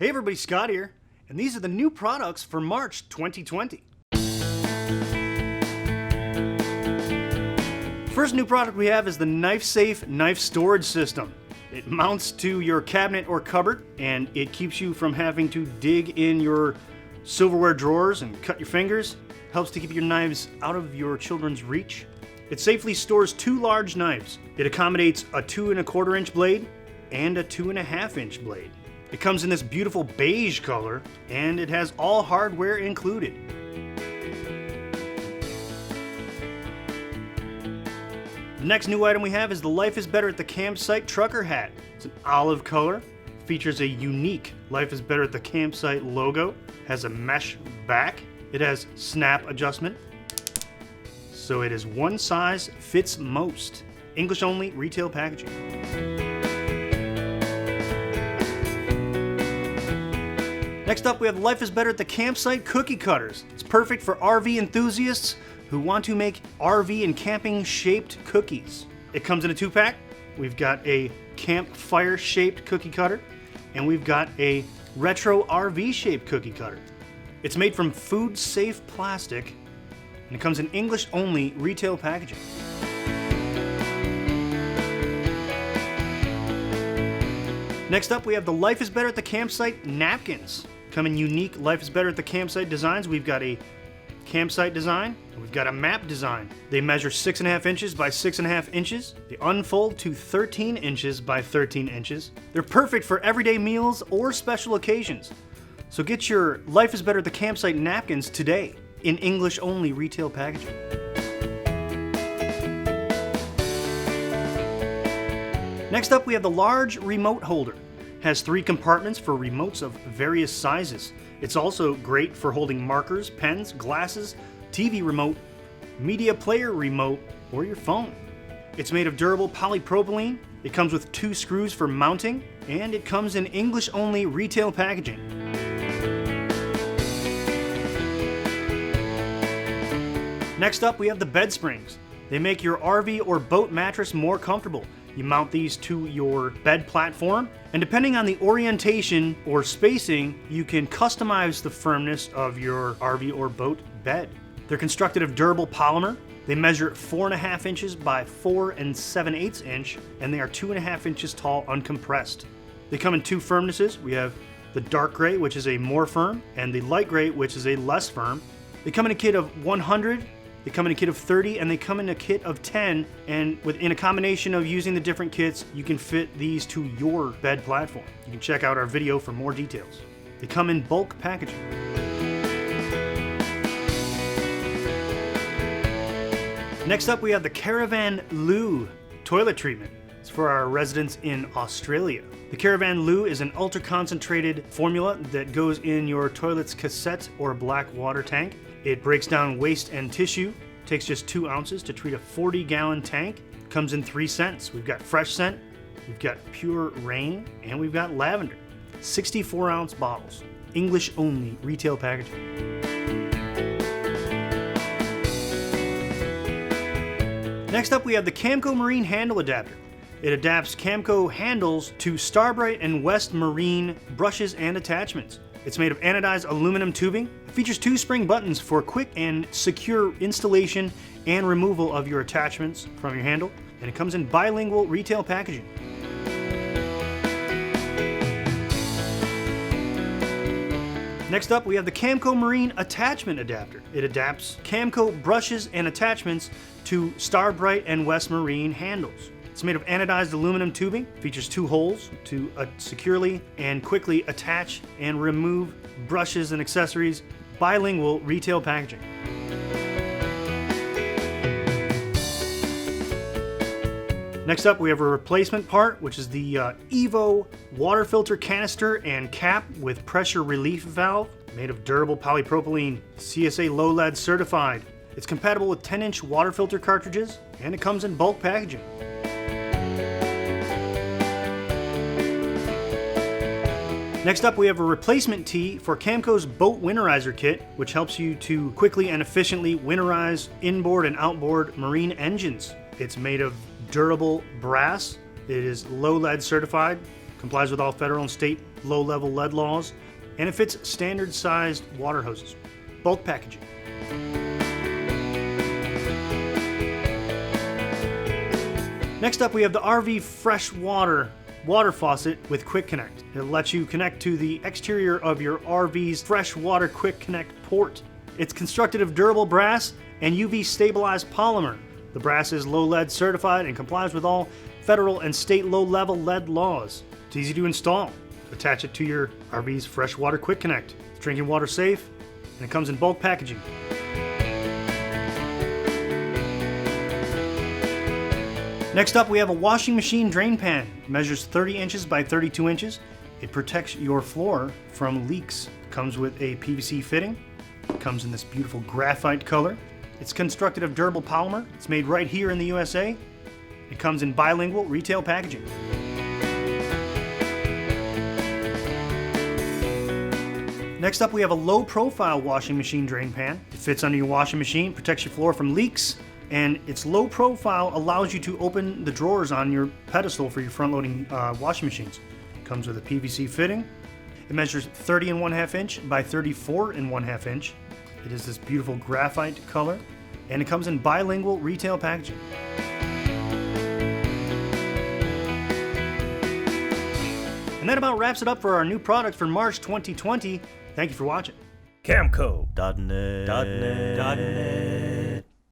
Hey everybody, Scott here, and these are the new products for March 2020. First new product we have is the Knife Safe Knife Storage System. It mounts to your cabinet or cupboard, and it keeps you from having to dig in your silverware drawers and cut your fingers. Helps to keep your knives out of your children's reach. It safely stores 2 large knives. It accommodates a 2 1/4 inch blade and a 2 1/2 inch blade. It comes in this beautiful beige color, and it has all hardware included. The next new item we have is the Life is Better at the Campsite trucker hat. It's an olive color, features a unique Life is Better at the Campsite logo, has a mesh back, it has snap adjustment, so it is one size fits most. English only, retail packaging. Next up, we have Life is Better at the Campsite cookie cutters. It's perfect for RV enthusiasts who want to make RV and camping shaped cookies. It comes in a 2-pack. We've got a campfire shaped cookie cutter, and we've got a retro RV shaped cookie cutter. It's made from food safe plastic, and it comes in English only retail packaging. Next up, we have the Life is Better at the Campsite napkins. Come in unique Life is Better at the Campsite designs. We've got a campsite design, and we've got a map design. They measure 6 1/2 inches by 6 1/2 inches. They unfold to 13 inches by 13 inches. They're perfect for everyday meals or special occasions. So get your Life is Better at the Campsite napkins today in English only retail packaging. Next up, we have the large remote holder. It has 3 compartments for remotes of various sizes. It's also great for holding markers, pens, glasses, TV remote, media player remote, or your phone. It's made of durable polypropylene. It comes with 2 screws for mounting, and it comes in English only retail packaging. Next up, we have the bed springs. They make your RV or boat mattress more comfortable. You mount these to your bed platform, and depending on the orientation or spacing, you can customize the firmness of your RV or boat bed. They're constructed of durable polymer. They measure 4 1/2 inches by 4 7/8 inch, and they are 2 1/2 inches tall uncompressed. They come in 2 firmnesses. We have the dark gray, which is a more firm, and the light gray, which is a less firm. They come in a kit of 100, they come in a kit of 30, and they come in a kit of 10, and in a combination of using the different kits, you can fit these to your bed platform. You can check out our video for more details. They come in bulk packaging. Next up, we have the Caravan Loo toilet treatment. It's for our residents in Australia. The Caravan Loo is an ultra-concentrated formula that goes in your toilet's cassette or black water tank. It breaks down waste and tissue. Takes just 2 ounces to treat a 40-gallon tank. Comes in 3 scents. We've got fresh scent, we've got pure rain, and we've got lavender. 64-ounce bottles. English only retail packaging. Next up, we have the Camco Marine Handle Adapter. It adapts Camco handles to Starbright and West Marine brushes and attachments. It's made of anodized aluminum tubing. It features 2 spring buttons for quick and secure installation and removal of your attachments from your handle, and it comes in bilingual retail packaging. Next up, we have the Camco Marine Attachment Adapter. It adapts Camco brushes and attachments to Starbright and West Marine handles. It's made of anodized aluminum tubing, features 2 holes to securely and quickly attach and remove brushes and accessories, bilingual retail packaging. Next up, we have a replacement part, which is the Evo water filter canister and cap with pressure relief valve, made of durable polypropylene, CSA low lead certified. It's compatible with 10-inch water filter cartridges, and it comes in bulk packaging. Next up, we have a replacement tee for Camco's Boat Winterizer Kit, which helps you to quickly and efficiently winterize inboard and outboard marine engines. It's made of durable brass. It is low lead certified, complies with all federal and state low-level lead laws, and it fits standard-sized water hoses. Bulk packaging. Next up, we have the RV Freshwater water faucet with Quick Connect. It lets you connect to the exterior of your RV's freshwater Quick Connect port. It's constructed of durable brass and UV stabilized polymer. The brass is low lead certified and complies with all federal and state low-level lead laws. It's easy to install. Attach it to your RV's freshwater Quick Connect. It's drinking water safe, and it comes in bulk packaging. Next up, we have a washing machine drain pan. It measures 30 inches by 32 inches. It protects your floor from leaks. It comes with a PVC fitting. It comes in this beautiful graphite color. It's constructed of durable polymer. It's made right here in the USA. It comes in bilingual retail packaging. Next up, we have a low-profile washing machine drain pan. It fits under your washing machine, protects your floor from leaks, and its low profile allows you to open the drawers on your pedestal for your front-loading washing machines. It comes with a PVC fitting. It measures 30 1/2 inch by 34 1/2 inch. It is this beautiful graphite color, and it comes in bilingual retail packaging. And that about wraps it up for our new product for March 2020. Thank you for watching. Camco.net.